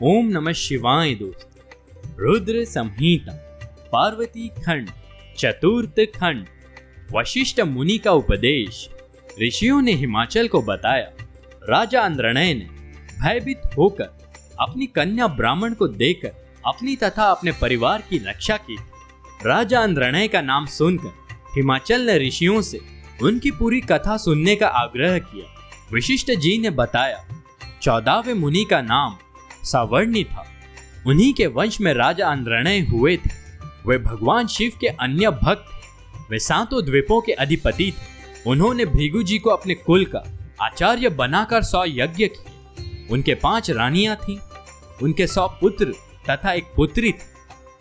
ओम नमः शिवाय दोस्त। रुद्र संहिता पार्वती खंड चतुर्थ खंड। वशिष्ठ मुनि का उपदेश। ऋषियों ने हिमाचल को बताया। राजा अंद्रणय ने भयभीत होकर अपनी कन्या ब्राह्मण को देकर अपनी तथा अपने परिवार की रक्षा की। राजा अंद्रणय का नाम सुनकर हिमाचल ने ऋषियों से उनकी पूरी कथा सुनने का आग्रह किया। वशिष्ठ जी ने बताया, 14वें मुनि का नाम सावर्णी था। उन्हीं के वंश में राजा अंद्रणय हुए थे। वे भगवान शिव के अन्य भक्त थे। वे 7 द्वीपों के अधिपति थे। उन्होंने भृगु जी को अपने कुल का आचार्य बनाकर 100 यज्ञ किए। उनके 5 रानियां थीं। उनके 100 पुत्र तथा एक पुत्री थी।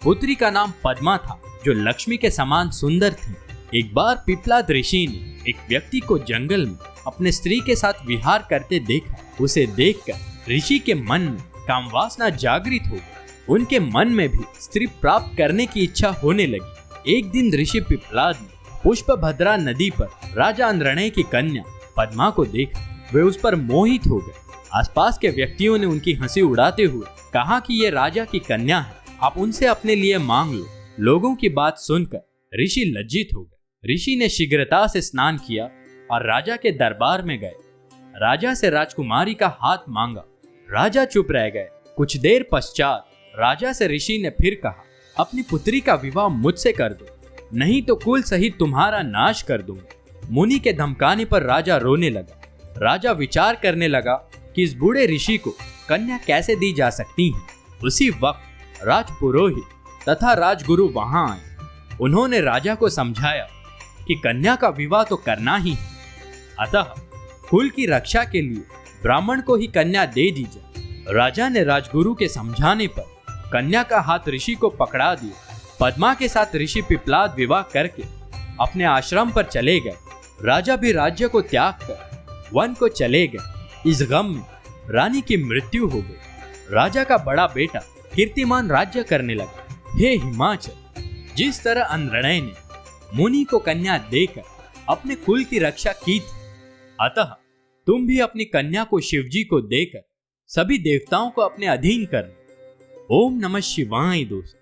पुत्री का नाम पद्मा था, जो लक्ष्मी के समान सुंदर थी। एक बार पिपलाद ऋषि ने एक व्यक्ति को जंगल में अपने स्त्री के साथ विहार करते देखा। उसे देखकर ऋषि के मन में कामवासना जागृत हो गई। उनके मन में भी स्त्री प्राप्त करने की इच्छा होने लगी। एक दिन ऋषि पिपलाद ने पुष्पभद्रा नदी पर राजा अंद्रणय की कन्या पद्मा को देखा। वे उस पर मोहित हो गए। आसपास के व्यक्तियों ने उनकी हंसी उड़ाते हुए कहा कि ये राजा की कन्या है, आप उनसे अपने लिए मांग लो। लोगों की बात सुनकर ऋषि लज्जित हो गए। ऋषि ने शीघ्रता से स्नान किया और राजा के दरबार में गए। राजा से राजकुमारी का हाथ मांगा। राजा चुप रह गए। कुछ देर पश्चात राजा से ऋषि ने फिर कहा, अपनी पुत्री का विवाह मुझसे कर दो, नहीं तो कुल सहित तुम्हारा नाश कर दूंगा। मुनि के धमकाने पर राजा रोने लगा। राजा विचार करने लगा कि इस बूढ़े ऋषि को कन्या कैसे दी जा सकती है। उसी वक्त राजपुरोहित तथा राजगुरु वहां आए। उन्होंने राजा को समझाया कि कन्या का विवाह तो करना ही है, अतः कुल की रक्षा के लिए ब्राह्मण को ही कन्या दे दी जाए। राजा ने राजगुरु के समझाने पर कन्या का हाथ ऋषि को पकड़ा दिया। पद्मा के साथ ऋषि पिपलाद विवाह करके अपने आश्रम पर चले गए। राजा भी राज्य को त्याग कर वन को चले गए। इस गम में रानी की मृत्यु हो गई। राजा का बड़ा बेटा कीर्तिमान राज्य करने लगा। हे हिमाचल, जिस तरह अंद्रणय ने मुनि को कन्या देकर अपने कुल की रक्षा की थी, अतः तुम भी अपनी कन्या को शिवजी को देकर सभी देवताओं को अपने अधीन करना। ओम नमः शिवाय दोस्त।